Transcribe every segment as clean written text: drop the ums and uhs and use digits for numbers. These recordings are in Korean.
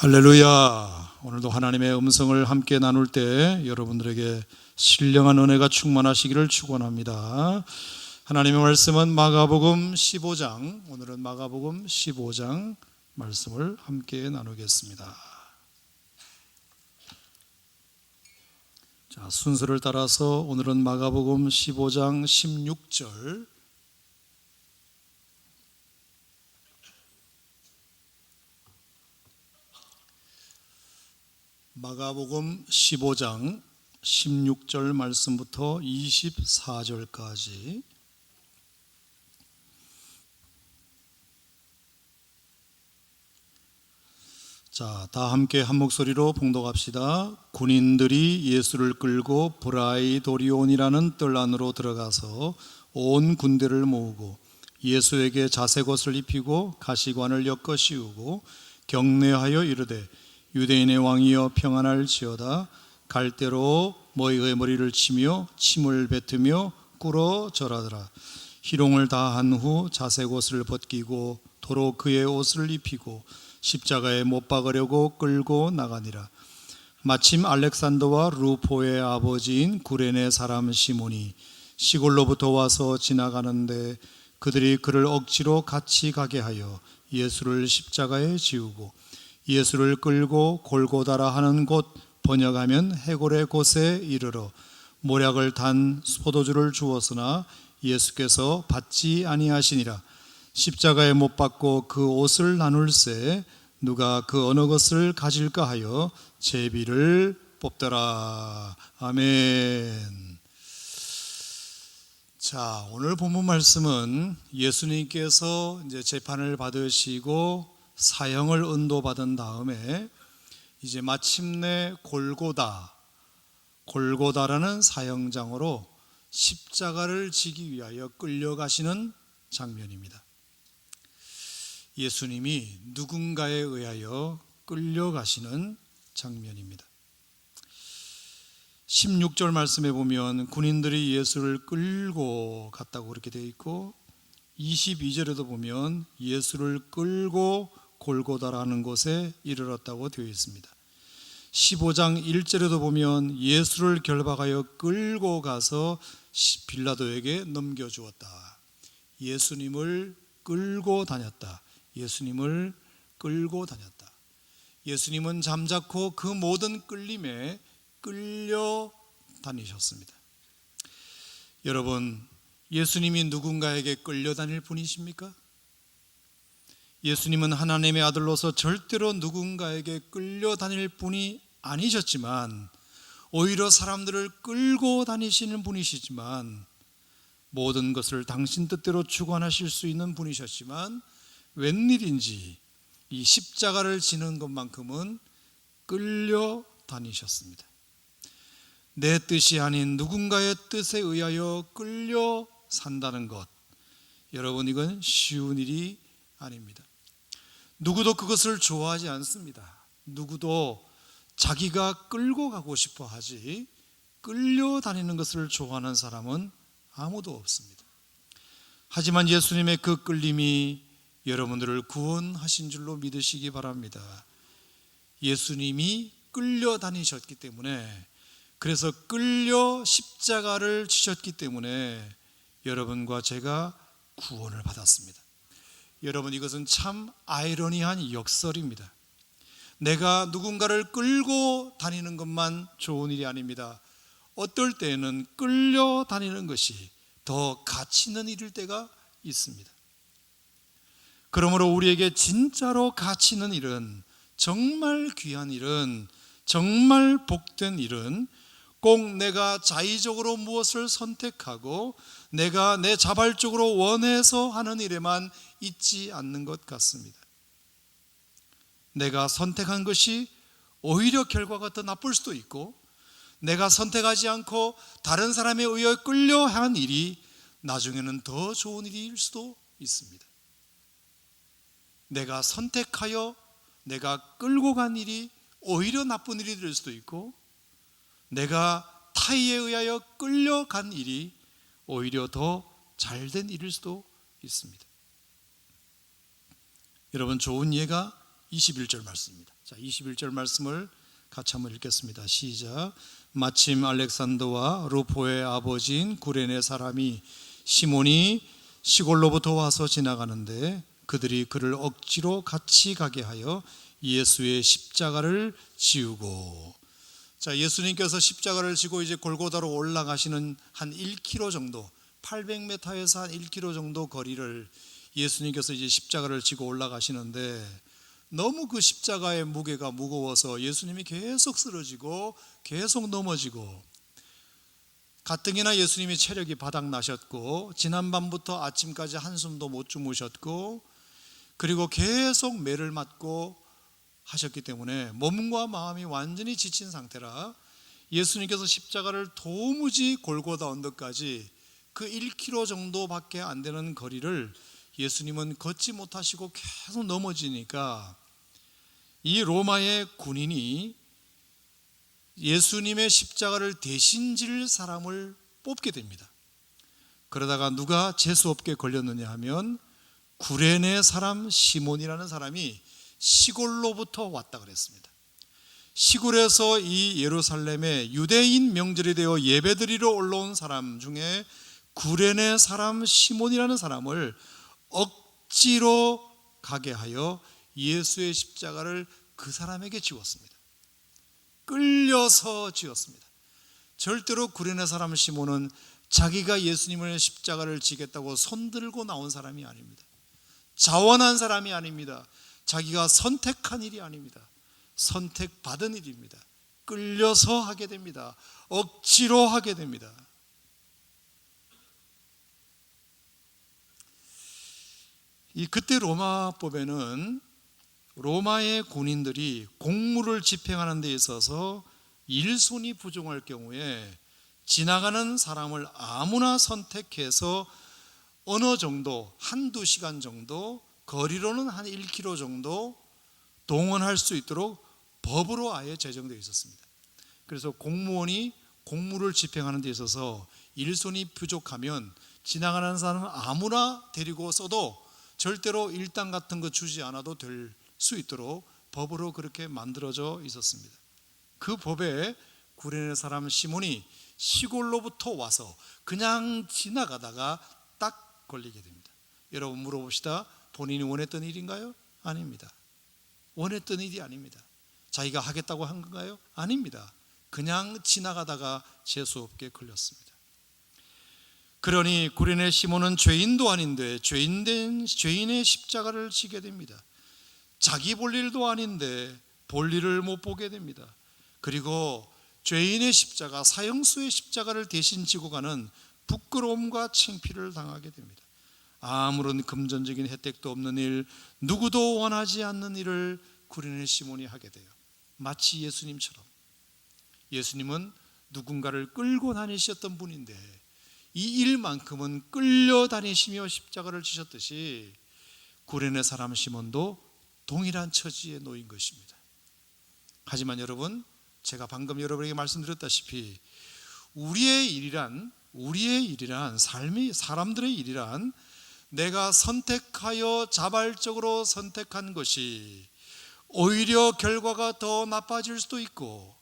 할렐루야. 오늘도 하나님의 음성을 함께 나눌 때 여러분들에게 신령한 은혜가 충만하시기를 축원합니다. 하나님의 말씀은 마가복음 15장, 오늘은 마가복음 15장 말씀을 함께 나누겠습니다. 자, 순서를 따라서 오늘은 마가복음 15장 16절, 마가복음 15장 16절 말씀부터 24절까지. 자, 다 함께 한 목소리로 봉독합시다. 군인들이 예수를 끌고 브라이도리온이라는 뜰 안으로 들어가서 온 군대를 모으고 예수에게 자색옷을 입히고 가시관을 엮어 씌우고 경례하여 이르되 유대인의 왕이여 평안할지어다. 갈대로 너희의 머리를 치며 침을 뱉으며 꿇어 절하더라. 희롱을 다 한 후 자색옷을 벗기고 도로 그의 옷을 입히고 십자가에 못 박으려고 끌고 나가니라. 마침 알렉산더와 루포의 아버지인 구레네 사람 시몬이 시골로부터 와서 지나가는데 그들이 그를 억지로 같이 가게 하여 예수를 십자가에 지우고 예수를 끌고 골고다라 하는 곳, 번역하면 해골의 곳에 이르러 모략을 단 포도주를 주었으나 예수께서 받지 아니하시니라. 십자가에 못 박고 그 옷을 나눌새 누가 그 어느 것을 가질까 하여 제비를 뽑더라. 아멘. 자, 오늘 본문 말씀은 예수님께서 이제 재판을 받으시고 사형을 은도받은 다음에 이제 마침내 골고다라는 사형장으로 십자가를 지기 위하여 끌려가시는 장면입니다. 예수님이 누군가에 의하여 끌려가시는 장면입니다. 16절 말씀에 보면 군인들이 예수를 끌고 갔다고 그렇게 되어 있고 22절에도 보면 예수를 끌고 골고다라는 곳에 이르렀다고 되어 있습니다. 15장 1절에도 보면 예수를 결박하여 끌고 가서 빌라도에게 넘겨주었다. 예수님을 끌고 다녔다. 예수님을 끌고 다녔다. 예수님은 잠자코 그 모든 끌림에 끌려 다니셨습니다. 여러분, 예수님이 누군가에게 끌려다닐 분이십니까? 예수님은 하나님의 아들로서 절대로 누군가에게 끌려다닐 분이 아니셨지만 오히려 사람들을 끌고 다니시는 분이시지만 모든 것을 당신 뜻대로 주관하실 수 있는 분이셨지만 웬일인지 이 십자가를 지는 것만큼은 끌려 다니셨습니다. 내 뜻이 아닌 누군가의 뜻에 의하여 끌려 산다는 것, 여러분, 이건 쉬운 일이 아닙니다. 누구도 그것을 좋아하지 않습니다. 누구도 자기가 끌고 가고 싶어 하지 끌려다니는 것을 좋아하는 사람은 아무도 없습니다. 하지만 예수님의 그 끌림이 여러분들을 구원하신 줄로 믿으시기 바랍니다. 예수님이 끌려다니셨기 때문에, 그래서 끌려 십자가를 지셨기 때문에 여러분과 제가 구원을 받았습니다. 여러분, 이것은 참 아이러니한 역설입니다. 내가 누군가를 끌고 다니는 것만 좋은 일이 아닙니다. 어떨 때에는 끌려 다니는 것이 더 가치 있는 일일 때가 있습니다. 그러므로 우리에게 진짜로 가치 있는 일은, 정말 귀한 일은, 정말 복된 일은 꼭 내가 자의적으로 무엇을 선택하고 내가 내 자발적으로 원해서 하는 일에만 있지 않는 것 같습니다. 내가 선택한 것이 오히려 결과가 더 나쁠 수도 있고, 내가 선택하지 않고 다른 사람에 의해 끌려 한 일이 나중에는 더 좋은 일일 수도 있습니다. 내가 선택하여 내가 끌고 간 일이 오히려 나쁜 일이 될 수도 있고, 내가 타의에 의하여 끌려간 일이 오히려 더 잘된 일일 수도 있습니다. 여러분, 좋은 예가 21절 말씀입니다. 자, 21절 말씀을 같이 한번 읽겠습니다. 시작. 마침 알렉산더와 루포의 아버지인 구레네 사람이 시몬이 시골로부터 와서 지나가는데 그들이 그를 억지로 같이 가게 하여 예수의 십자가를 지우고. 자, 예수님께서 십자가를 지고 이제 골고다로 올라가시는 한 1km 정도, 800m에서 한 1km 정도 거리를 예수님께서 이제 십자가를 지고 올라가시는데 너무 그 십자가의 무게가 무거워서 예수님이 계속 쓰러지고 계속 넘어지고, 가뜩이나 예수님이 체력이 바닥나셨고 지난밤부터 아침까지 한숨도 못 주무셨고 그리고 계속 매를 맞고 하셨기 때문에 몸과 마음이 완전히 지친 상태라 예수님께서 십자가를 도무지 골고다 언덕까지 그 1km 정도밖에 안 되는 거리를 예수님은 걷지 못하시고 계속 넘어지니까 이 로마의 군인이 예수님의 십자가를 대신 질 사람을 뽑게 됩니다. 그러다가 누가 재수없게 걸렸느냐 하면 구레네 사람 시몬이라는 사람이 시골로부터 왔다 그랬습니다. 시골에서 이 예루살렘에 유대인 명절이 되어 예배드리러 올라온 사람 중에 구레네 사람 시몬이라는 사람을 억지로 가게 하여 예수의 십자가를 그 사람에게 지웠습니다. 끌려서 지었습니다. 절대로 구레네 사람 시몬은 자기가 예수님의 십자가를 지겠다고 손들고 나온 사람이 아닙니다. 자원한 사람이 아닙니다. 자기가 선택한 일이 아닙니다. 선택받은 일입니다. 끌려서 하게 됩니다. 억지로 하게 됩니다. 그때 로마법에는 로마의 군인들이 공무를 집행하는 데 있어서 일손이 부족할 경우에 지나가는 사람을 아무나 선택해서 어느 정도, 한두 시간 정도, 거리로는 한 1km 정도 동원할 수 있도록 법으로 아예 제정되어 있었습니다. 그래서 공무원이 공무를 집행하는 데 있어서 일손이 부족하면 지나가는 사람을 아무나 데리고 써도 절대로 일당 같은 거 주지 않아도 될 수 있도록 법으로 그렇게 만들어져 있었습니다. 그 법에 구레네 사람 시몬이 시골로부터 와서 그냥 지나가다가 딱 걸리게 됩니다. 여러분 물어봅시다. 본인이 원했던 일인가요? 아닙니다. 원했던 일이 아닙니다. 자기가 하겠다고 한 건가요? 아닙니다. 그냥 지나가다가 재수없게 걸렸습니다. 그러니 구레네 시몬은 죄인도 아닌데 죄인의 십자가를 지게 됩니다. 자기 볼 일도 아닌데 볼 일을 못 보게 됩니다. 그리고 죄인의 십자가, 사형수의 십자가를 대신 지고 가는 부끄러움과 창피를 당하게 됩니다. 아무런 금전적인 혜택도 없는 일, 누구도 원하지 않는 일을 구레네 시몬이 하게 돼요. 마치 예수님처럼. 예수님은 누군가를 끌고 다니셨던 분인데 이 일만큼은 끌려다니시며 십자가를 지셨듯이 구레네 사람 시몬도 동일한 처지에 놓인 것입니다. 하지만 여러분, 제가 방금 여러분에게 말씀드렸다시피 우리의 일이란 삶이, 사람들의 일이란 내가 선택하여 자발적으로 선택한 것이 오히려 결과가 더 나빠질 수도 있고,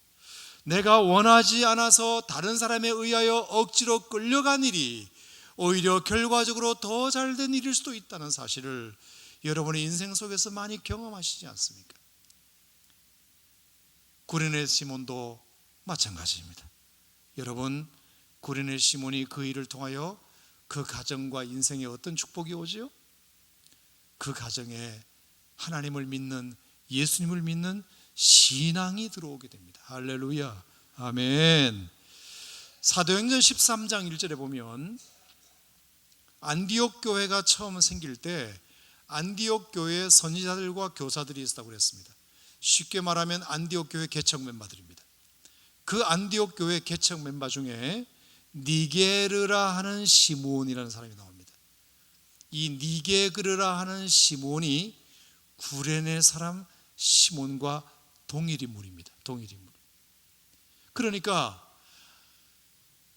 내가 원하지 않아서 다른 사람에 의하여 억지로 끌려간 일이 오히려 결과적으로 더 잘된 일일 수도 있다는 사실을 여러분의 인생 속에서 많이 경험하시지 않습니까? 구레네 시몬도 마찬가지입니다. 여러분, 구레네 시몬이 그 일을 통하여 그 가정과 인생에 어떤 축복이 오지요? 그 가정에 하나님을 믿는, 예수님을 믿는 신앙이 들어오게 됩니다. 할렐루야, 아멘. 사도행전 13장 1절에 보면 안디옥 교회가 처음 생길 때 안디옥 교회에 선지자들과 교사들이 있었다고 그랬습니다. 쉽게 말하면 안디옥 교회 개척 멤버들입니다. 그 안디옥 교회 개척 멤버 중에 니게르라 하는 시몬이라는 사람이 나옵니다. 이 니게르라 하는 시몬이 구레네 사람 시몬과 동일인물입니다. 동일인물. 그러니까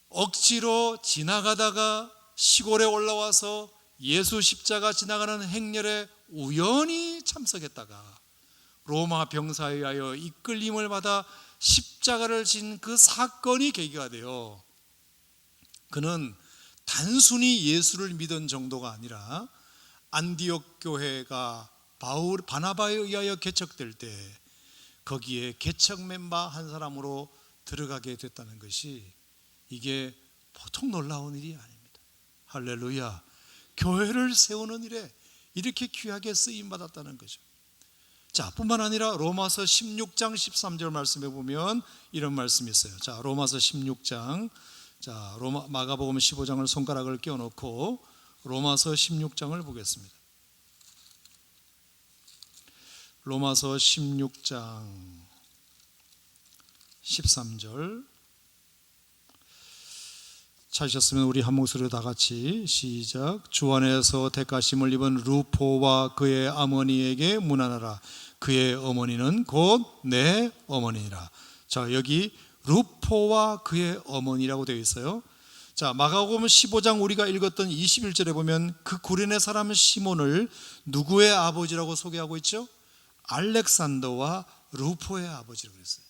억지로 지나가다가 시골에 올라와서 예수 십자가 지나가는 행렬에 우연히 참석했다가 로마 병사에 의하여 이끌림을 받아 십자가를 진 그 사건이 계기가 되어 그는 단순히 예수를 믿은 정도가 아니라 안디옥 교회가 바나바에 의하여 개척될 때 거기에 개척 멤버 한 사람으로 들어가게 됐다는 것이 이게 보통 놀라운 일이 아닙니다. 할렐루야. 교회를 세우는 일에 이렇게 귀하게 쓰임 받았다는 거죠. 자, 뿐만 아니라 로마서 16장 13절 말씀에 보면 이런 말씀이 있어요. 자, 로마서 16장. 자, 마가복음 15장을 손가락을 끼워 놓고 로마서 16장을 보겠습니다. 로마서 16장 13절 찾으셨으면 우리 한 목소리로 다 같이 시작. 주 안에서 택하심을 입은 루포와 그의 어머니에게 문안하라. 그의 어머니는 곧 내 어머니라. 자, 여기 루포와 그의 어머니라고 되어 있어요. 자, 마가복음 15장 우리가 읽었던 21절에 보면 그 구레네 사람 시몬을 누구의 아버지라고 소개하고 있죠? 알렉산더와 루포의 아버지라고 그랬어요.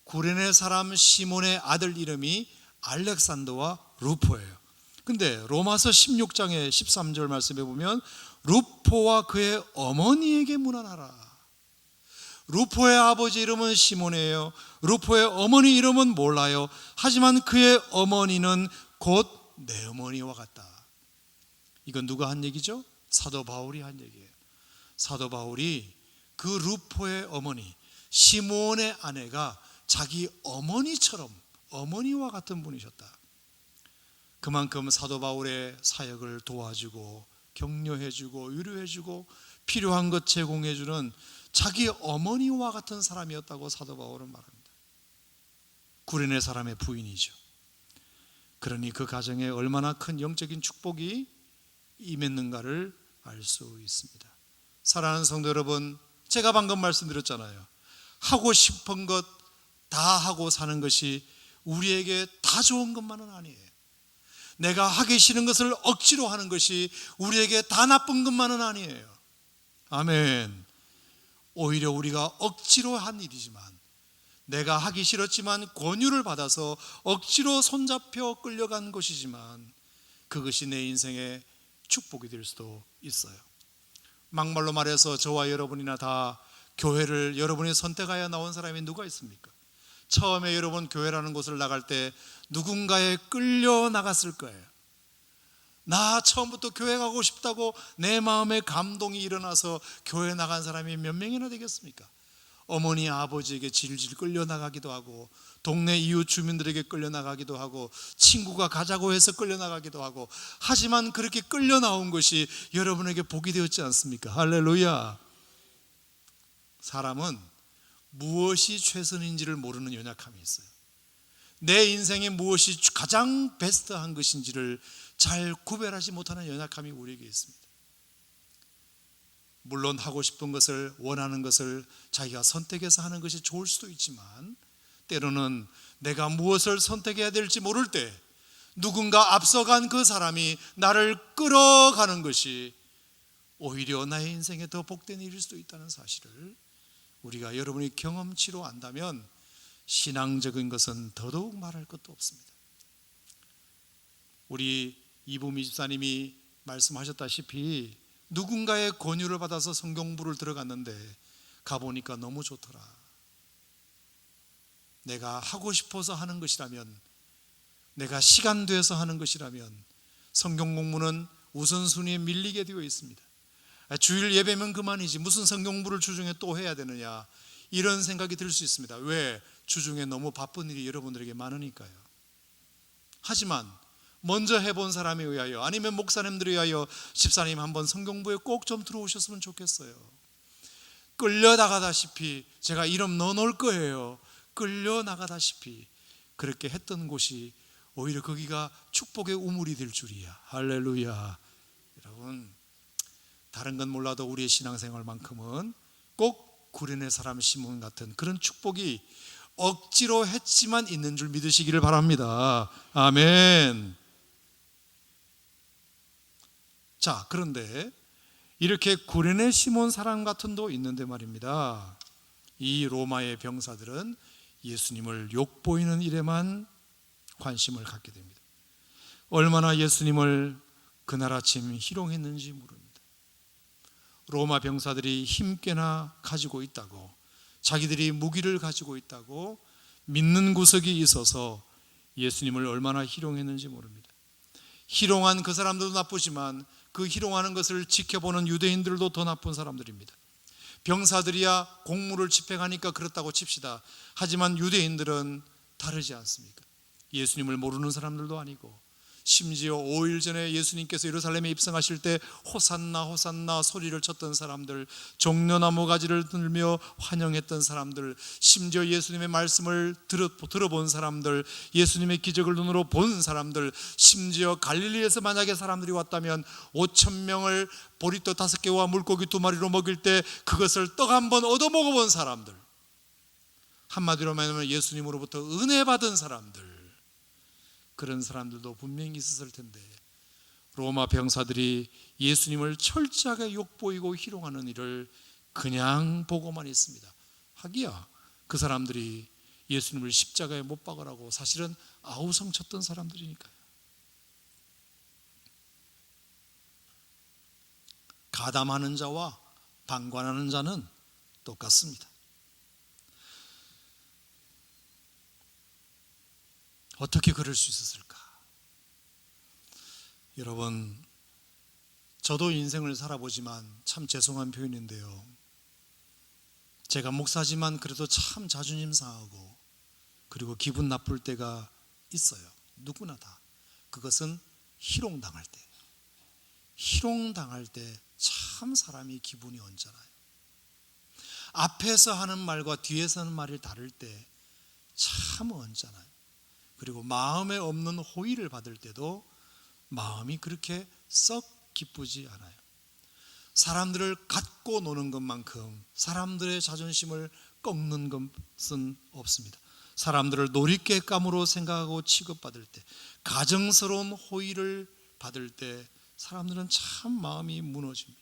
구레네 사람 시몬의 아들 이름이 알렉산더와 루포예요. 근데 로마서 16장의 13절 말씀에 보면 루포와 그의 어머니에게 문안하라. 루포의 아버지 이름은 시몬이에요. 루포의 어머니 이름은 몰라요. 하지만 그의 어머니는 곧 내 어머니와 같다. 이건 누가 한 얘기죠? 사도 바울이 한 얘기예요. 사도 바울이 그 루포의 어머니 시몬의 아내가 자기 어머니처럼 어머니와 같은 분이셨다. 그만큼 사도 바울의 사역을 도와주고 격려해주고 위로해주고 필요한 것 제공해주는 자기 어머니와 같은 사람이었다고 사도 바울은 말합니다. 구레네 사람의 부인이죠. 그러니 그 가정에 얼마나 큰 영적인 축복이 임했는가를 알 수 있습니다. 사랑하는 성도 여러분, 제가 방금 말씀드렸잖아요. 하고 싶은 것 다 하고 사는 것이 우리에게 다 좋은 것만은 아니에요. 내가 하기 싫은 것을 억지로 하는 것이 우리에게 다 나쁜 것만은 아니에요. 아멘. 오히려 우리가 억지로 한 일이지만, 내가 하기 싫었지만 권유를 받아서 억지로 손잡혀 끌려간 것이지만 그것이 내 인생의 축복이 될 수도 있어요. 막말로 말해서 저와 여러분이나 다 교회를 여러분이 선택하여 나온 사람이 누가 있습니까? 처음에 여러분 교회라는 곳을 나갈 때 누군가에 끌려 나갔을 거예요. 나 처음부터 교회 가고 싶다고 내 마음에 감동이 일어나서 교회 나간 사람이 몇 명이나 되겠습니까? 어머니 아버지에게 질질 끌려 나가기도 하고, 동네 이웃 주민들에게 끌려 나가기도 하고, 친구가 가자고 해서 끌려 나가기도 하고, 하지만 그렇게 끌려 나온 것이 여러분에게 복이 되었지 않습니까? 할렐루야. 사람은 무엇이 최선인지를 모르는 연약함이 있어요. 내 인생에 무엇이 가장 베스트한 것인지를 잘 구별하지 못하는 연약함이 우리에게 있습니다. 물론 하고 싶은 것을, 원하는 것을 자기가 선택해서 하는 것이 좋을 수도 있지만, 때로는 내가 무엇을 선택해야 될지 모를 때 누군가 앞서간 그 사람이 나를 끌어가는 것이 오히려 나의 인생에 더 복된 일일 수도 있다는 사실을 우리가 여러분이 경험치로 안다면 신앙적인 것은 더더욱 말할 것도 없습니다. 우리 이부미 집사님이 말씀하셨다시피 누군가의 권유를 받아서 성경부를 들어갔는데 가보니까 너무 좋더라. 내가 하고 싶어서 하는 것이라면, 내가 시간 돼서 하는 것이라면 성경 공부는 우선순위에 밀리게 되어 있습니다. 주일 예배면 그만이지 무슨 성경 공부를 주중에 또 해야 되느냐, 이런 생각이 들 수 있습니다. 왜? 주중에 너무 바쁜 일이 여러분들에게 많으니까요. 하지만 먼저 해본 사람에 의하여, 아니면 목사님들에 의하여 집사님 한번 성경부에 꼭 좀 들어오셨으면 좋겠어요. 끌려나가다시피, 제가 이름 넣어놓을 거예요. 끌려나가다시피 그렇게 했던 곳이 오히려 거기가 축복의 우물이 될 줄이야. 할렐루야. 여러분, 다른 건 몰라도 우리의 신앙생활만큼은 꼭 구레네 사람 시몬 같은 그런 축복이 억지로 했지만 있는 줄 믿으시기를 바랍니다. 아멘. 자, 그런데 이렇게 구레네 시몬 사람 같은 도 있는데 말입니다. 이 로마의 병사들은 예수님을 욕보이는 일에만 관심을 갖게 됩니다. 얼마나 예수님을 그날 아침 희롱했는지 모릅니다. 로마 병사들이 힘께나 가지고 있다고, 자기들이 무기를 가지고 있다고 믿는 구석이 있어서 예수님을 얼마나 희롱했는지 모릅니다. 희롱한 그 사람들도 나쁘지만 그 희롱하는 것을 지켜보는 유대인들도 더 나쁜 사람들입니다. 병사들이야 공무를 집행하니까 그렇다고 칩시다. 하지만 유대인들은 다르지 않습니까? 예수님을 모르는 사람들도 아니고, 심지어 5일 전에 예수님께서 예루살렘에 입성하실 때 호산나 호산나 소리를 쳤던 사람들, 종려나무 가지를 들며 환영했던 사람들, 심지어 예수님의 말씀을 들어본 사람들, 예수님의 기적을 눈으로 본 사람들, 심지어 갈릴리에서 만약에 사람들이 왔다면 5,000명을 보리떡 5개와 물고기 2마리로 먹일 때 그것을 떡 한 번 얻어 먹어본 사람들, 한마디로 말하면 예수님으로부터 은혜 받은 사람들, 그런 사람들도 분명히 있었을 텐데 로마 병사들이 예수님을 철저하게 욕보이고 희롱하는 일을 그냥 보고만 있습니다. 하기야 그 사람들이 예수님을 십자가에 못 박으라고 사실은 아우성쳤던 사람들이니까요. 가담하는 자와 방관하는 자는 똑같습니다. 어떻게 그럴 수 있었을까? 여러분, 저도 인생을 살아보지만 참 죄송한 표현인데요, 제가 목사지만 그래도 참 자존심 상하고 그리고 기분 나쁠 때가 있어요. 누구나 다. 그것은 희롱당할 때, 희롱당할 때 참 사람이 기분이 언짢아요. 앞에서 하는 말과 뒤에서 하는 말이 다를 때 참 언짢아요. 그리고 마음에 없는 호의를 받을 때도 마음이 그렇게 썩 기쁘지 않아요. 사람들을 갖고 노는 것만큼 사람들의 자존심을 꺾는 것은 없습니다. 사람들을 놀잇개감으로 생각하고 취급받을 때, 가정스러운 호의를 받을 때 사람들은 참 마음이 무너집니다.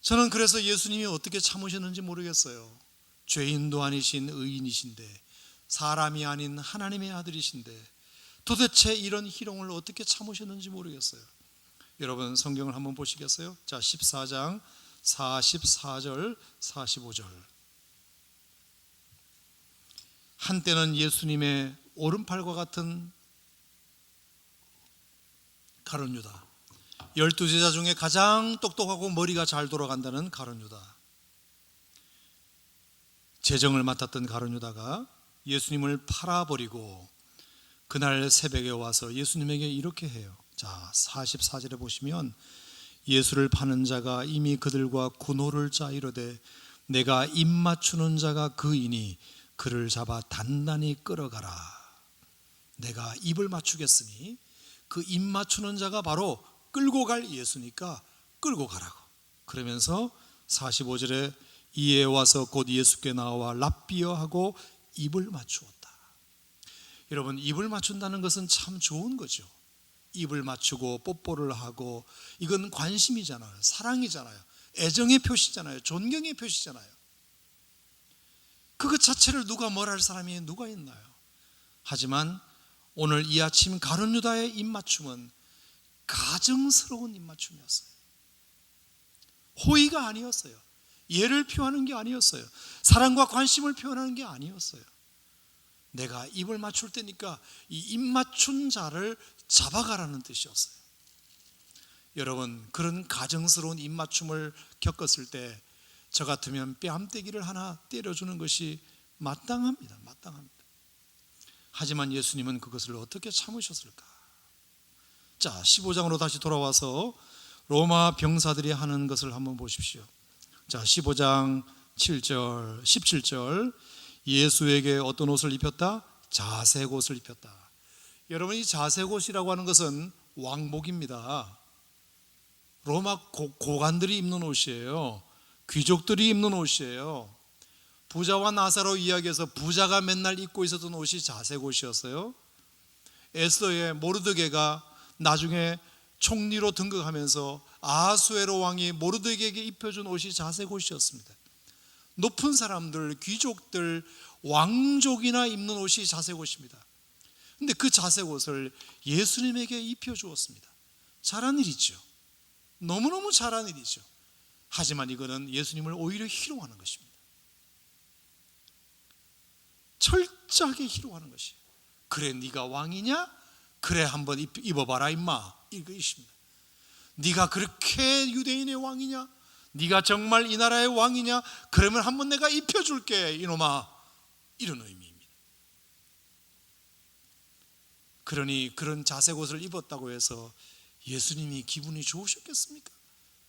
저는 그래서 예수님이 어떻게 참으셨는지 모르겠어요. 죄인도 아니신 의인이신데, 사람이 아닌 하나님의 아들이신데 도대체 이런 희롱을 어떻게 참으셨는지 모르겠어요. 여러분 성경을 한번 보시겠어요? 자, 14장 44절 45절. 한때는 예수님의 오른팔과 같은 가룟 유다, 12제자 중에 가장 똑똑하고 머리가 잘 돌아간다는 가룟 유다, 재정을 맡았던 가룟 유다가 예수님을 팔아버리고 그날 새벽에 와서 예수님에게 이렇게 해요. 자, 44절에 보시면 예수를 파는 자가 이미 그들과 군호를 짜 이르되 내가 입 맞추는 자가 그이니 그를 잡아 단단히 끌어가라. 내가 입을 맞추겠으니 그 입 맞추는 자가 바로 끌고 갈 예수니까 끌고 가라고. 그러면서 45절에 이에 와서 곧 예수께 나와 랍비어 하고 입을 맞추었다. 여러분, 입을 맞춘다는 것은 참 좋은 거죠. 입을 맞추고 뽀뽀를 하고, 이건 관심이잖아요. 사랑이잖아요. 애정의 표시잖아요. 존경의 표시잖아요. 그것 자체를 누가 뭘 할 사람이 누가 있나요? 하지만 오늘 이 아침 가룟 유다의 입맞춤은 가정스러운 입맞춤이었어요. 호의가 아니었어요. 예를 표하는 게 아니었어요. 사랑과 관심을 표현하는 게 아니었어요. 내가 입을 맞출 때니까 이 입 맞춘 자를 잡아가라는 뜻이었어요. 여러분, 그런 가정스러운 입 맞춤을 겪었을 때 저 같으면 뺨때기를 하나 때려주는 것이 마땅합니다. 마땅합니다. 하지만 예수님은 그것을 어떻게 참으셨을까? 자, 15장으로 다시 돌아와서 로마 병사들이 하는 것을 한번 보십시오. 자, 15장 7절, 17절. 예수에게 어떤 옷을 입혔다? 자색 옷을 입혔다. 여러분, 이 자색 옷이라고 하는 것은 왕복입니다. 로마 고관들이 입는 옷이에요. 귀족들이 입는 옷이에요. 부자와 나사로 이야기해서 부자가 맨날 입고 있었던 옷이 자색 옷이었어요. 에스더의 모르드게가 나중에 총리로 등극하면서 아수에로 왕이 모르드게에게 입혀준 옷이 자색 옷이었습니다. 높은 사람들, 귀족들, 왕족이나 입는 옷이 자색 옷입니다. 근데 그 자색 옷을 예수님에게 입혀주었습니다. 잘한 일이죠. 너무너무 잘한 일이죠. 하지만 이거는 예수님을 오히려 희롱하는 것입니다. 철저하게 희롱하는 것이에요. 그래 네가 왕이냐? 그래 한번 입어봐라 임마, 이것입니다. 네가 그렇게 유대인의 왕이냐? 네가 정말 이 나라의 왕이냐? 그러면 한번 내가 입혀줄게 이놈아, 이런 의미입니다. 그러니 그런 자색 옷을 입었다고 해서 예수님이 기분이 좋으셨겠습니까?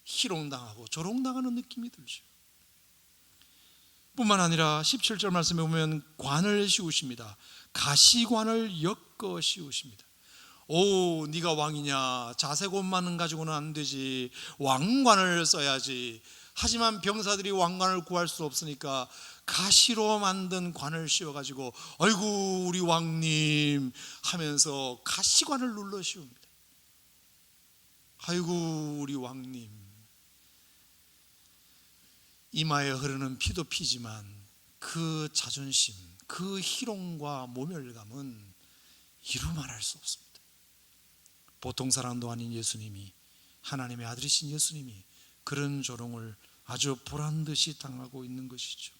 희롱당하고 조롱당하는 느낌이 들죠. 뿐만 아니라 17절 말씀에 보면 관을 씌우십니다. 가시관을 엮어 씌우십니다. 오, 네가 왕이냐? 자색 옷만 가지고는 안 되지. 왕관을 써야지. 하지만 병사들이 왕관을 구할 수 없으니까 가시로 만든 관을 씌워가지고 아이고 우리 왕님 하면서 가시관을 눌러 씌웁니다. 아이고 우리 왕님. 이마에 흐르는 피도 피지만 그 자존심, 그 희롱과 모멸감은 이루 말할 수 없습니다. 보통 사람도 아닌 예수님이, 하나님의 아들이신 예수님이 그런 조롱을 아주 보란듯이 당하고 있는 것이죠.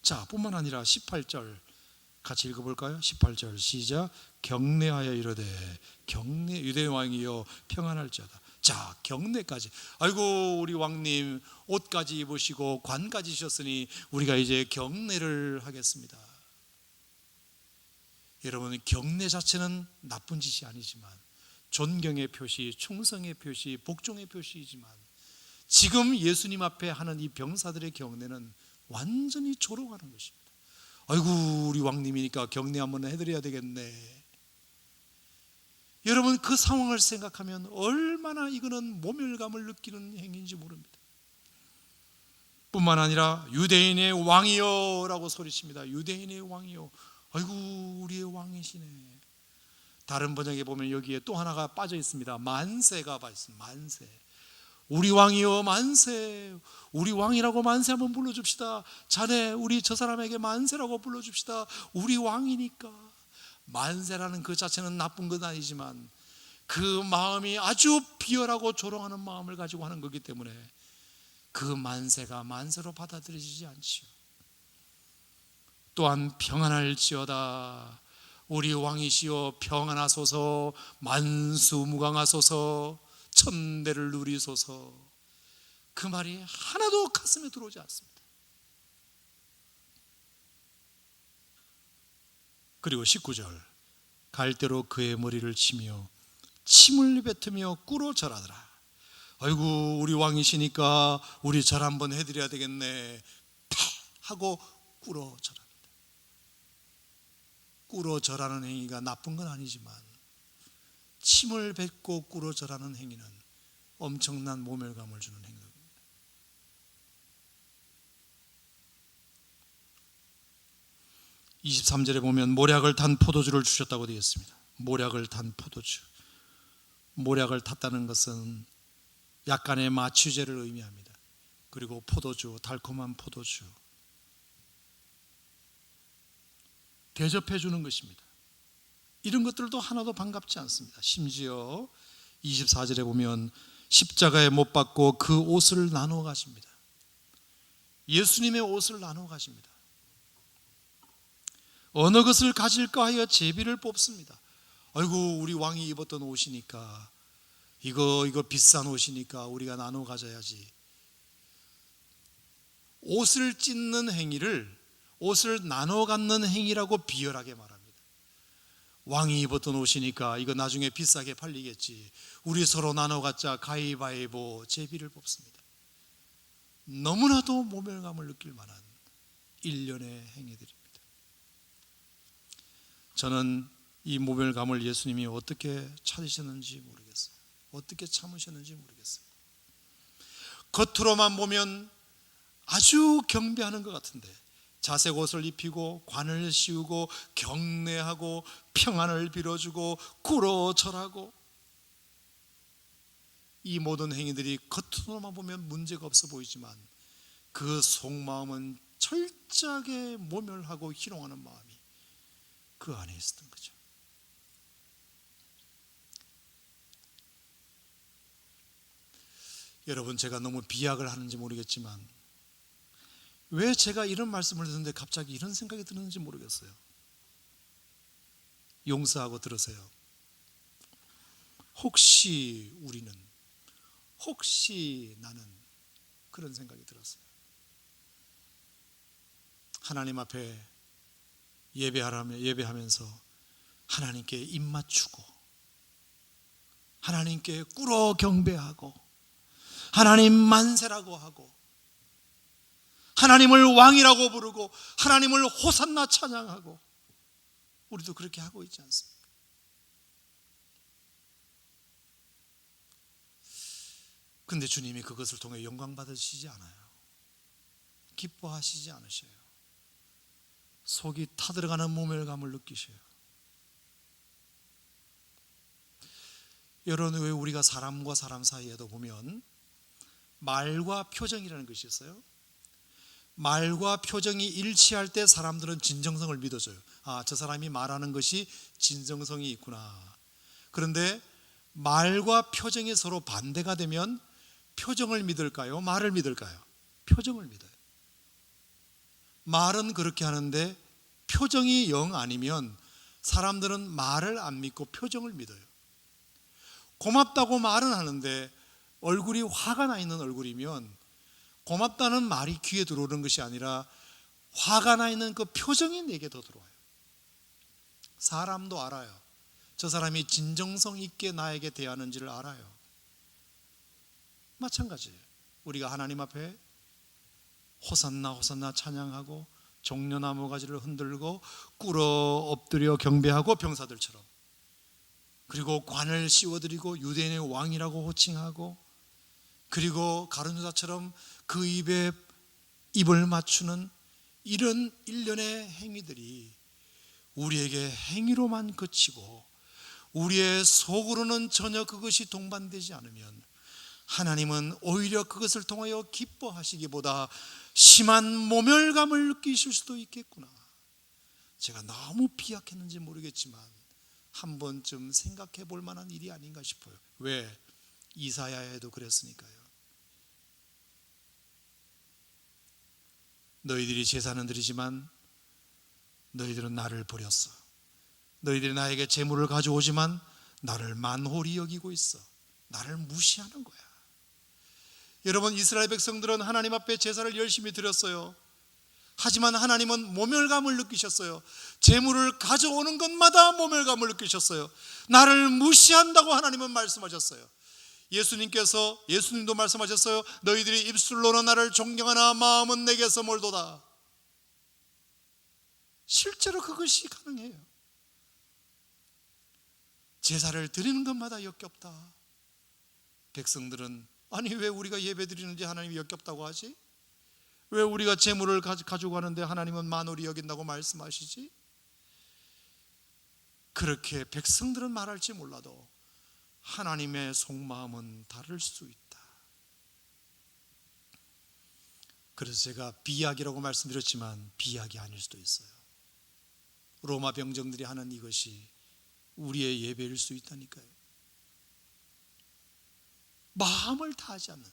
자, 뿐만 아니라 18절 같이 읽어볼까요? 18절 시작. 경례하여 이르되 경례 유대 왕이여 평안할지어다. 자, 경례까지. 아이고 우리 왕님 옷까지 입으시고 관까지 주셨으니 우리가 이제 경례를 하겠습니다. 여러분, 경례 자체는 나쁜 짓이 아니지만 존경의 표시, 충성의 표시, 복종의 표시이지만 지금 예수님 앞에 하는 이 병사들의 경례는 완전히 조롱하는 것입니다. 아이고 우리 왕님이니까 경례 한번 해드려야 되겠네. 여러분, 그 상황을 생각하면 얼마나 이거는 모멸감을 느끼는 행위인지 모릅니다. 뿐만 아니라 유대인의 왕이여 라고 소리칩니다. 유대인의 왕이여. 아이고 우리의 왕이시네. 다른 번역에 보면 여기에 또 하나가 빠져 있습니다. 만세가 빠져 있습니다. 만세. 우리 왕이여 만세. 우리 왕이라고 만세 한번 불러줍시다. 자네 우리 저 사람에게 만세라고 불러줍시다. 우리 왕이니까. 만세라는 그 자체는 나쁜 건 아니지만 그 마음이 아주 비열하고 조롱하는 마음을 가지고 하는 거기 때문에 그 만세가 만세로 받아들여지지 않지요. 또한 평안할지어다. 우리 왕이시여 평안하소서. 만수무강하소서. 천대를 누리소서. 그 말이 하나도 가슴에 들어오지 않습니다. 그리고 19절 갈대로 그의 머리를 치며 침을 뱉으며 꿇어 절하더라. 아이고 우리 왕이시니까 우리 절 한번 해드려야 되겠네 하고 꿇어 절합니다. 꿇어 절하는 행위가 나쁜 건 아니지만 침을 뱉고 꿇어 절하는 행위는 엄청난 모멸감을 주는 행동입니다. (23절에) 보면 모략을 탄 포도주를 주셨다고 되어 있습니다. 모략을 탄 포도주. 모략을 탔다는 것은 약간의 마취제를 의미합니다. 그리고 포도주, 달콤한 포도주 대접해 주는 것입니다. 이런 것들도 하나도 반갑지 않습니다. 심지어 24절에 보면 십자가에 못 박고 그 옷을 나누어 가십니다. 예수님의 옷을 나누어 가십니다. 어느 것을 가질까 하여 제비를 뽑습니다. 아이고 우리 왕이 입었던 옷이니까 이거 비싼 옷이니까 우리가 나누어 가져야지. 옷을 찢는 행위를 옷을 나누어 갖는 행위라고 비열하게 말합니다. 왕이 입었던 옷이니까 이거 나중에 비싸게 팔리겠지. 우리 서로 나눠 갖자. 가위바위보. 제비를 뽑습니다. 너무나도 모멸감을 느낄 만한 일련의 행위들입니다. 저는 이 모멸감을 예수님이 어떻게 찾으셨는지 모르겠어요. 어떻게 참으셨는지 모르겠어요. 겉으로만 보면 아주 경배하는 것 같은데 자색 옷을 입히고 관을 씌우고 경례하고 평안을 빌어주고 꿇어 절하고 이 모든 행위들이 겉으로만 보면 문제가 없어 보이지만 그 속마음은 철저하게 모멸하고 희롱하는 마음이 그 안에 있었던 거죠. 여러분, 제가 너무 비약을 하는지 모르겠지만 왜 제가 이런 말씀을 듣는데 갑자기 이런 생각이 드는지 모르겠어요. 용서하고 들으세요. 혹시 우리는, 혹시 나는, 그런 생각이 들었어요. 하나님 앞에 예배하면서 하나님께 입 맞추고 하나님께 꿇어 경배하고 하나님 만세라고 하고 하나님을 왕이라고 부르고 하나님을 호산나 찬양하고, 우리도 그렇게 하고 있지 않습니까? 근데 주님이 그것을 통해 영광 받으시지 않아요. 기뻐하시지 않으셔요. 속이 타들어가는 모멸감을 느끼셔요. 여러분, 왜 우리가 사람과 사람 사이에도 보면 말과 표정이라는 것이 있어요. 말과 표정이 일치할 때 사람들은 진정성을 믿어줘요. 아, 저 사람이 말하는 것이 진정성이 있구나. 그런데 말과 표정이 서로 반대가 되면 표정을 믿을까요? 말을 믿을까요? 표정을 믿어요. 말은 그렇게 하는데 표정이 영 아니면 사람들은 말을 안 믿고 표정을 믿어요. 고맙다고 말은 하는데 얼굴이 화가 나 있는 얼굴이면 고맙다는 말이 귀에 들어오는 것이 아니라 화가 나 있는 그 표정이 내게 더 들어와요. 사람도 알아요. 저 사람이 진정성 있게 나에게 대하는지를 알아요. 마찬가지예요. 우리가 하나님 앞에 호산나 호산나 찬양하고 종려나무 가지를 흔들고 꿇어 엎드려 경배하고 병사들처럼, 그리고 관을 씌워드리고 유대인의 왕이라고 호칭하고, 그리고 가룟유다처럼 그 입에 입을 맞추는 이런 일련의 행위들이 우리에게 행위로만 그치고 우리의 속으로는 전혀 그것이 동반되지 않으면 하나님은 오히려 그것을 통하여 기뻐하시기보다 심한 모멸감을 느끼실 수도 있겠구나. 제가 너무 비약했는지 모르겠지만 한 번쯤 생각해 볼 만한 일이 아닌가 싶어요. 왜? 이사야에도 그랬으니까요. 너희들이 제사는 드리지만 너희들은 나를 버렸어. 너희들이 나에게 제물을 가져오지만 나를 만홀히 여기고 있어. 나를 무시하는 거야. 여러분, 이스라엘 백성들은 하나님 앞에 제사를 열심히 드렸어요. 하지만 하나님은 모멸감을 느끼셨어요. 제물을 가져오는 것마다 모멸감을 느끼셨어요. 나를 무시한다고 하나님은 말씀하셨어요. 예수님도 말씀하셨어요. 너희들이 입술로는 나를 존경하나 마음은 내게서 멀도다. 실제로 그것이 가능해요. 제사를 드리는 것마다 역겹다. 백성들은 아니, 왜 우리가 예배 드리는지 하나님이 역겹다고 하지? 왜 우리가 제물을 가지고 가는데 하나님은 만홀히 여긴다고 말씀하시지? 그렇게 백성들은 말할지 몰라도 하나님의 속마음은 다를 수 있다. 그래서 제가 비약이라고 말씀드렸지만 비약이 아닐 수도 있어요. 로마 병정들이 하는 이것이 우리의 예배일 수 있다니까요. 마음을 다하지 않는,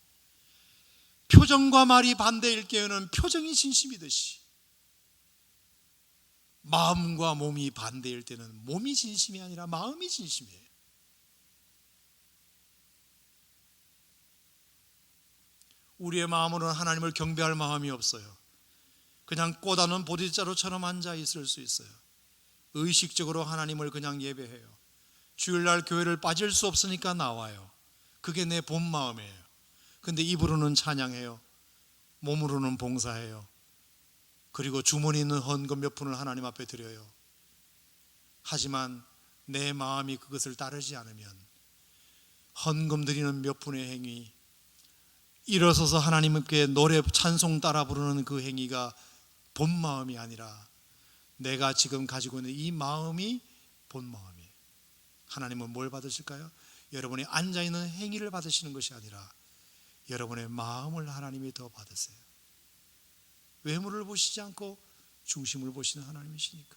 표정과 말이 반대일 때에는 표정이 진심이듯이 마음과 몸이 반대일 때는 몸이 진심이 아니라 마음이 진심이에요. 우리의 마음으로는 하나님을 경배할 마음이 없어요. 그냥 꽂아놓은 보리자루처럼 앉아 있을 수 있어요. 의식적으로 하나님을 그냥 예배해요. 주일날 교회를 빠질 수 없으니까 나와요. 그게 내 본 마음이에요. 근데 입으로는 찬양해요. 몸으로는 봉사해요. 그리고 주머니 있는 헌금 몇 푼을 하나님 앞에 드려요. 하지만 내 마음이 그것을 따르지 않으면 헌금 드리는 몇 푼의 행위, 일어서서 하나님께 노래 찬송 따라 부르는 그 행위가 본 마음이 아니라 내가 지금 가지고 있는 이 마음이 본 마음이에요. 하나님은 뭘 받으실까요? 여러분이 앉아있는 행위를 받으시는 것이 아니라 여러분의 마음을 하나님이 더 받으세요. 외모를 보시지 않고 중심을 보시는 하나님이시니까.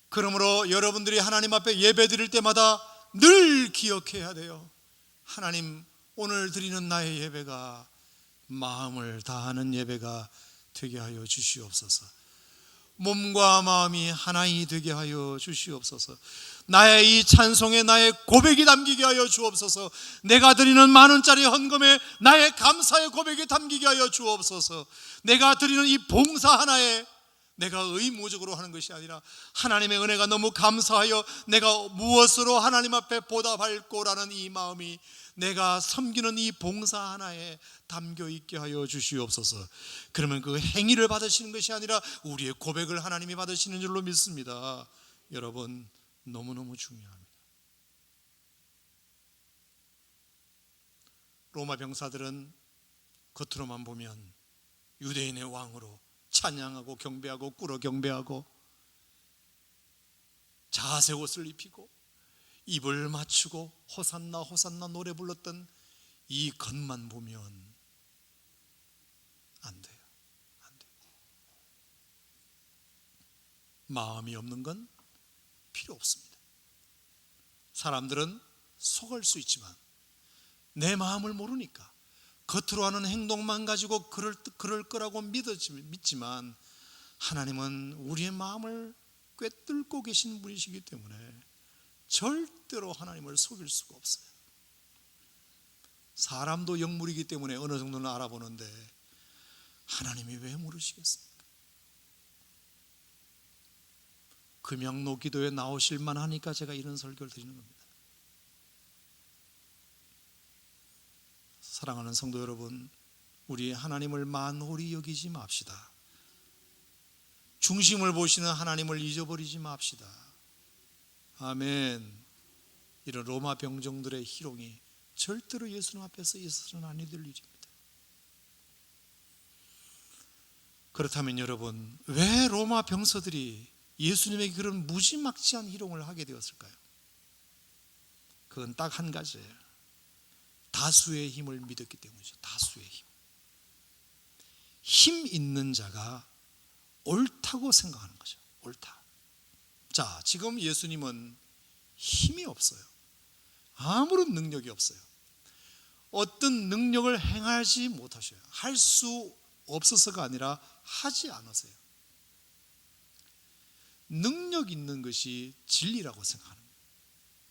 그러므로 여러분들이 하나님 앞에 예배 드릴 때마다 늘 기억해야 돼요. 하나님, 오늘 드리는 나의 예배가 마음을 다하는 예배가 되게 하여 주시옵소서. 몸과 마음이 하나이 되게 하여 주시옵소서. 나의 이 찬송에 나의 고백이 담기게 하여 주옵소서. 내가 드리는 10,000원짜리 헌금에 나의 감사의 고백이 담기게 하여 주옵소서. 내가 드리는 이 봉사 하나에 내가 의무적으로 하는 것이 아니라 하나님의 은혜가 너무 감사하여 내가 무엇으로 하나님 앞에 보답할꼬라는 이 마음이 내가 섬기는 이 봉사 하나에 담겨 있게 하여 주시옵소서. 그러면 그 행위를 받으시는 것이 아니라 우리의 고백을 하나님이 받으시는 줄로 믿습니다. 여러분, 너무너무 중요합니다. 로마 병사들은 겉으로만 보면 유대인의 왕으로 찬양하고 경배하고 꿇어 경배하고 자색 옷을 입히고 입을 맞추고 호산나 호산나 노래 불렀던 이 겉만 보면 안 돼요. 안 돼요. 마음이 없는 건 필요 없습니다. 사람들은 속을 수 있지만 내 마음을 모르니까 겉으로 하는 행동만 가지고 그럴 거라고 믿지만 하나님은 우리의 마음을 꿰뚫고 계신 분이시기 때문에 절대로 하나님을 속일 수가 없어요. 사람도 영물이기 때문에 어느 정도는 알아보는데 하나님이 왜 모르시겠습니까? 금양로 기도에 나오실 만하니까 제가 이런 설교를 드리는 겁니다. 사랑하는 성도 여러분, 우리 하나님을 만홀히 여기지 맙시다. 중심을 보시는 하나님을 잊어버리지 맙시다. 아멘. 이런 로마 병정들의 희롱이 절대로 예수님 앞에서 있어서는 아니 될 일입니다. 그렇다면 여러분, 왜 로마 병서들이 예수님에게 그런 무지막지한 희롱을 하게 되었을까요? 그건 딱 한 가지예요. 다수의 힘을 믿었기 때문이죠. 다수의 힘. 힘 있는 자가 옳다고 생각하는 거죠. 옳다. 자, 지금 예수님은 힘이 없어요. 아무런 능력이 없어요. 어떤 능력을 행하지 못하셔요. 할 수 없어서가 아니라 하지 않으세요. 능력 있는 것이 진리라고 생각하는 거예요.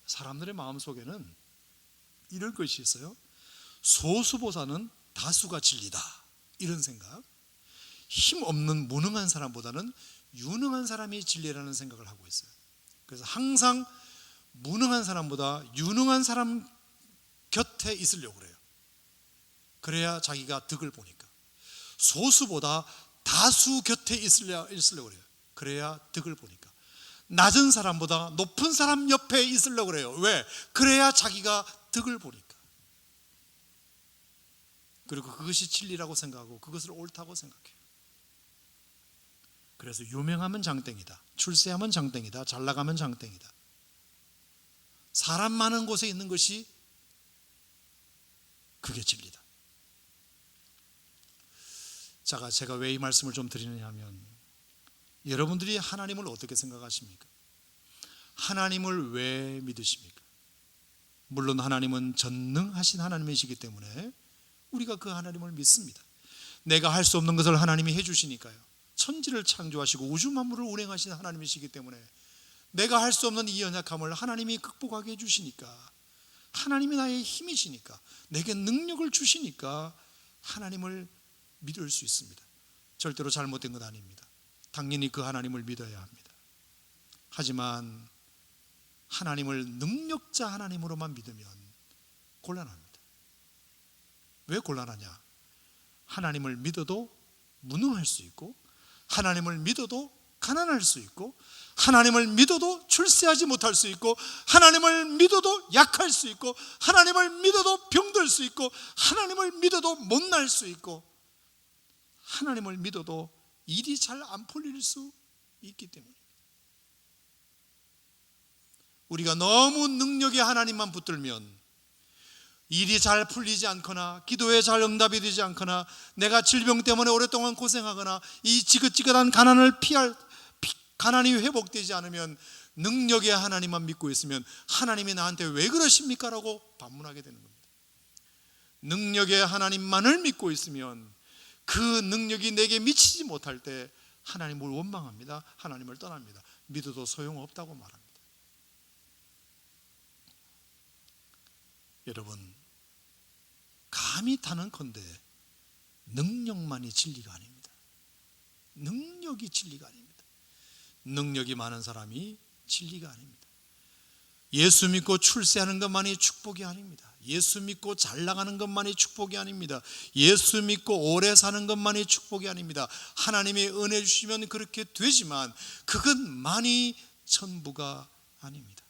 사람들의 마음속에는 이런 것이 있어요. 소수보다는 다수가 진리다, 이런 생각. 힘 없는 무능한 사람보다는 유능한 사람이 진리라는 생각을 하고 있어요. 그래서 항상 무능한 사람보다 유능한 사람 곁에 있으려고 그래요. 그래야 자기가 득을 보니까. 소수보다 다수 곁에 있으려고 그래요. 그래야 득을 보니까. 낮은 사람보다 높은 사람 옆에 있으려고 그래요. 왜? 그래야 자기가 득을 보니까. 그리고 그것이 진리라고 생각하고 그것을 옳다고 생각해요. 그래서 유명하면 장땡이다, 출세하면 장땡이다, 잘나가면 장땡이다. 사람 많은 곳에 있는 것이 그게 진리다. 제가 왜 이 말씀을 좀 드리느냐 하면, 여러분들이 하나님을 어떻게 생각하십니까? 하나님을 왜 믿으십니까? 물론 하나님은 전능하신 하나님이시기 때문에 우리가 그 하나님을 믿습니다. 내가 할 수 없는 것을 하나님이 해주시니까요. 천지를 창조하시고 우주 만물을 운행하신 하나님이시기 때문에 내가 할 수 없는 이 연약함을 하나님이 극복하게 해주시니까, 하나님이 나의 힘이시니까, 내게 능력을 주시니까 하나님을 믿을 수 있습니다. 절대로 잘못된 건 아닙니다. 당연히 그 하나님을 믿어야 합니다. 하지만 하나님을 능력자 하나님으로만 믿으면 곤란합니다. 왜 곤란하냐? 하나님을 믿어도 무능할 수 있고, 하나님을 믿어도 가난할 수 있고, 하나님을 믿어도 출세하지 못할 수 있고, 하나님을 믿어도 약할 수 있고, 하나님을 믿어도 병들 수 있고, 하나님을 믿어도 못날 수 있고, 하나님을 믿어도 일이 잘 안 풀릴 수 있기 때문에. 우리가 너무 능력의 하나님만 붙들면 일이 잘 풀리지 않거나 기도에 잘 응답이 되지 않거나 내가 질병 때문에 오랫동안 고생하거나 이 지긋지긋한 가난이 회복되지 않으면 능력의 하나님만 믿고 있으면 하나님이 나한테 왜 그러십니까? 라고 반문하게 되는 겁니다. 능력의 하나님만을 믿고 있으면 그 능력이 내게 미치지 못할 때 하나님을 원망합니다. 하나님을 떠납니다. 믿어도 소용없다고 말합니다. 여러분, 감히 단언컨대 능력만이 진리가 아닙니다. 능력이 진리가 아닙니다. 능력이 많은 사람이 진리가 아닙니다. 예수 믿고 출세하는 것만이 축복이 아닙니다. 예수 믿고 잘 나가는 것만이 축복이 아닙니다. 예수 믿고 오래 사는 것만이 축복이 아닙니다. 하나님의 은혜 주시면 그렇게 되지만 그것만이 전부가 아닙니다.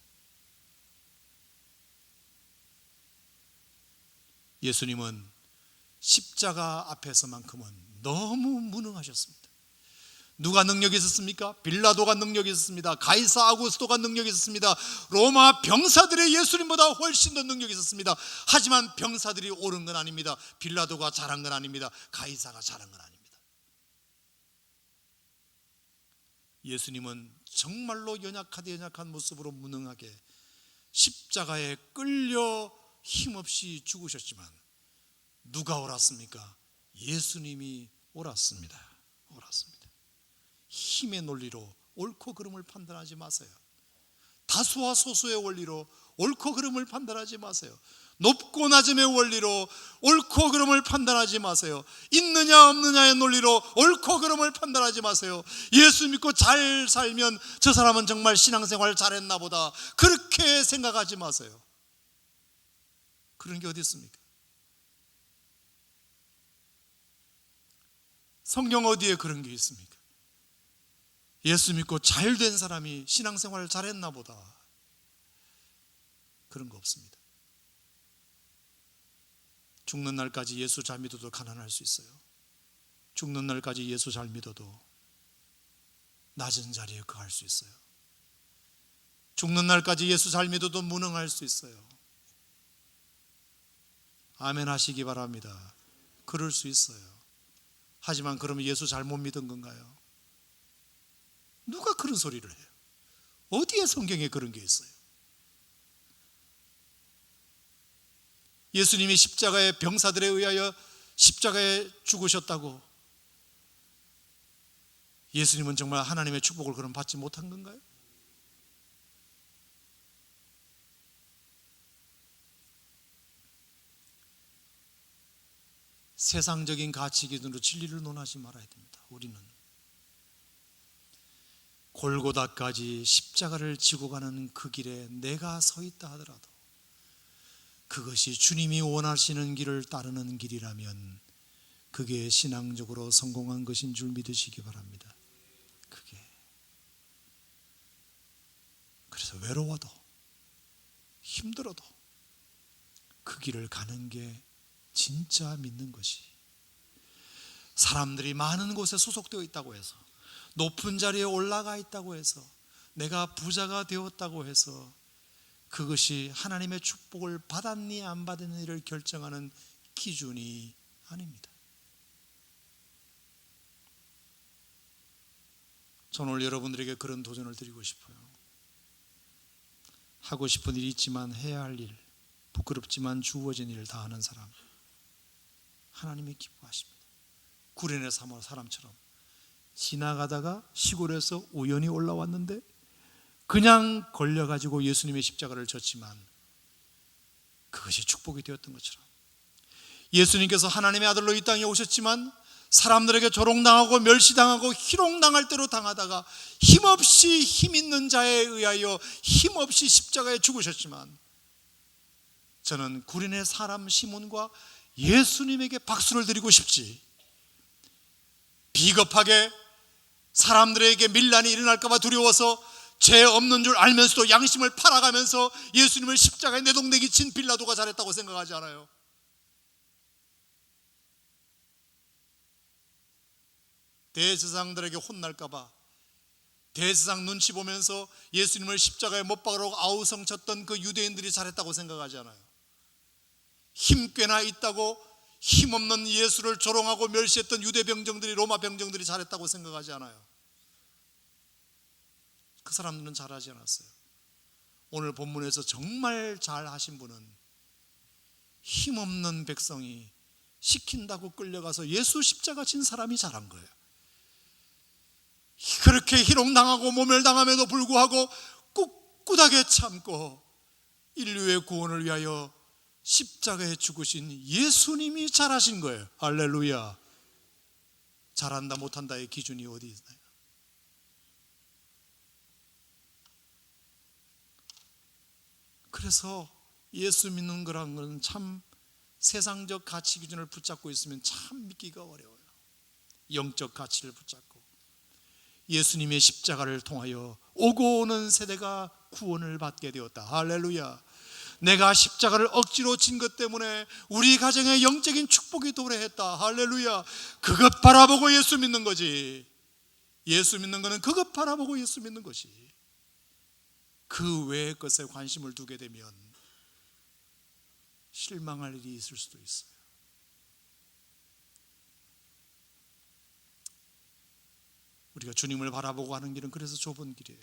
예수님은 십자가 앞에서만큼은 너무 무능하셨습니다. 누가 능력이 있었습니까? 빌라도가 능력이 있었습니다. 가이사 아구스토가 능력이 있었습니다. 로마 병사들의 예수님보다 훨씬 더 능력이 있었습니다. 하지만 병사들이 옳은 건 아닙니다. 빌라도가 잘한 건 아닙니다. 가이사가 잘한 건 아닙니다. 예수님은 정말로 연약한 모습으로 무능하게 십자가에 끌려 힘없이 죽으셨지만 누가 옳았습니까? 예수님이 옳았습니다. 힘의 논리로 옳고 그름을 판단하지 마세요. 다수와 소수의 원리로 옳고 그름을 판단하지 마세요. 높고 낮음의 원리로 옳고 그름을 판단하지 마세요. 있느냐 없느냐의 논리로 옳고 그름을 판단하지 마세요. 예수 믿고 잘 살면 저 사람은 정말 신앙생활 잘했나 보다, 그렇게 생각하지 마세요. 그런 게 어디 있습니까? 성경 어디에 그런 게 있습니까? 예수 믿고 잘된 사람이 신앙생활을 잘했나 보다, 그런 거 없습니다. 죽는 날까지 예수 잘 믿어도 가난할 수 있어요. 죽는 날까지 예수 잘 믿어도 낮은 자리에 거할 수 있어요. 죽는 날까지 예수 잘 믿어도 무능할 수 있어요. 아멘 하시기 바랍니다. 그럴 수 있어요. 하지만 그러면 예수 잘못 믿은 건가요? 누가 그런 소리를 해요? 어디에 성경에 그런 게 있어요? 예수님이 십자가의 병사들에 의하여 십자가에 죽으셨다고 예수님은 정말 하나님의 축복을 그럼 받지 못한 건가요? 세상적인 가치 기준으로 진리를 논하지 말아야 됩니다. 우리는 골고다까지 십자가를 지고 가는 그 길에 내가 서 있다 하더라도 그것이 주님이 원하시는 길을 따르는 길이라면 그게 신앙적으로 성공한 것인 줄 믿으시기 바랍니다. 그래서 외로워도 힘들어도 그 길을 가는 게 진짜 믿는 것이, 사람들이 많은 곳에 소속되어 있다고 해서, 높은 자리에 올라가 있다고 해서, 내가 부자가 되었다고 해서 그것이 하나님의 축복을 받았니 안 받았니를 결정하는 기준이 아닙니다. 저는 오늘 여러분들에게 그런 도전을 드리고 싶어요. 하고 싶은 일이 있지만 해야 할 일, 부끄럽지만 주어진 일을 다 하는 사람, 하나님이 기뻐하십니다. 구련의 사람처럼 지나가다가 시골에서 우연히 올라왔는데 그냥 걸려가지고 예수님의 십자가를 졌지만 그것이 축복이 되었던 것처럼, 예수님께서 하나님의 아들로 이 땅에 오셨지만 사람들에게 조롱당하고 멸시당하고 희롱당할 대로 당하다가 힘없이 힘 있는 자에 의하여 힘없이 십자가에 죽으셨지만, 저는 구린의 사람 시몬과 예수님에게 박수를 드리고 싶지, 비겁하게 사람들에게 밀란이 일어날까 봐 두려워서 죄 없는 줄 알면서도 양심을 팔아가면서 예수님을 십자가에 내동내기 친 빌라도가 잘했다고 생각하지 않아요. 대제사장들에게 혼날까 봐 대세상 눈치 보면서 예수님을 십자가에 못 박으라고 아우성쳤던 그 유대인들이 잘했다고 생각하지 않아요. 힘 꽤나 있다고 힘없는 예수를 조롱하고 멸시했던 유대 병정들이, 로마 병정들이 잘했다고 생각하지 않아요. 그 사람들은 잘하지 않았어요. 오늘 본문에서 정말 잘하신 분은 힘없는 백성이 시킨다고 끌려가서 예수 십자가 진 사람이 잘한 거예요. 그렇게 희롱당하고 모멸당함에도 불구하고 꿋꿋하게 참고 인류의 구원을 위하여 십자가에 죽으신 예수님이 잘하신 거예요. 할렐루야. 잘한다 못한다의 기준이 어디 있나요? 그래서 예수 믿는 거란 건 참 세상적 가치 기준을 붙잡고 있으면 참 믿기가 어려워요. 영적 가치를 붙잡고 예수님의 십자가를 통하여 오고 오는 세대가 구원을 받게 되었다. 할렐루야. 내가 십자가를 억지로 진 것 때문에 우리 가정에 영적인 축복이 도래했다. 할렐루야. 그것 바라보고 예수 믿는 거지. 예수 믿는 거는 그것 바라보고 예수 믿는 것이. 그 외의 것에 관심을 두게 되면 실망할 일이 있을 수도 있어요. 우리가 주님을 바라보고 하는 길은 그래서 좁은 길이에요.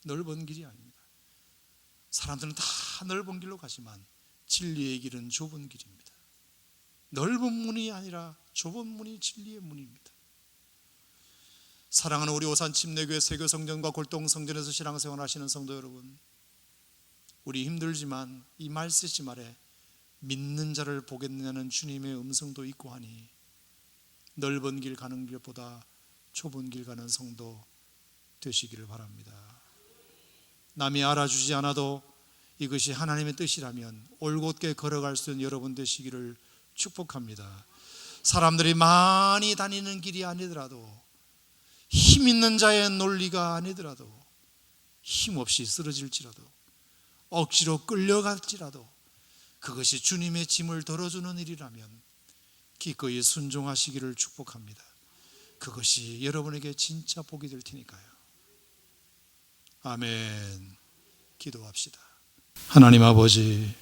넓은 길이 아닙니다. 사람들은 다 넓은 길로 가지만 진리의 길은 좁은 길입니다. 넓은 문이 아니라 좁은 문이 진리의 문입니다. 사랑하는 우리 오산 침례교회 세교성전과 골동성전에서 신앙생활 하시는 성도 여러분, 우리 힘들지만 이 말세시 말에 믿는 자를 보겠느냐는 주님의 음성도 있고 하니 넓은 길 가는 길보다 좁은 길 가는 성도 되시기를 바랍니다. 남이 알아주지 않아도 이것이 하나님의 뜻이라면 올곧게 걸어갈 수 있는 여러분 되시기를 축복합니다. 사람들이 많이 다니는 길이 아니더라도, 힘 있는 자의 논리가 아니더라도, 힘없이 쓰러질지라도, 억지로 끌려갈지라도 그것이 주님의 짐을 덜어주는 일이라면 기꺼이 순종하시기를 축복합니다. 그것이 여러분에게 진짜 복이 될 테니까요. 아멘. 기도합시다. 하나님 아버지,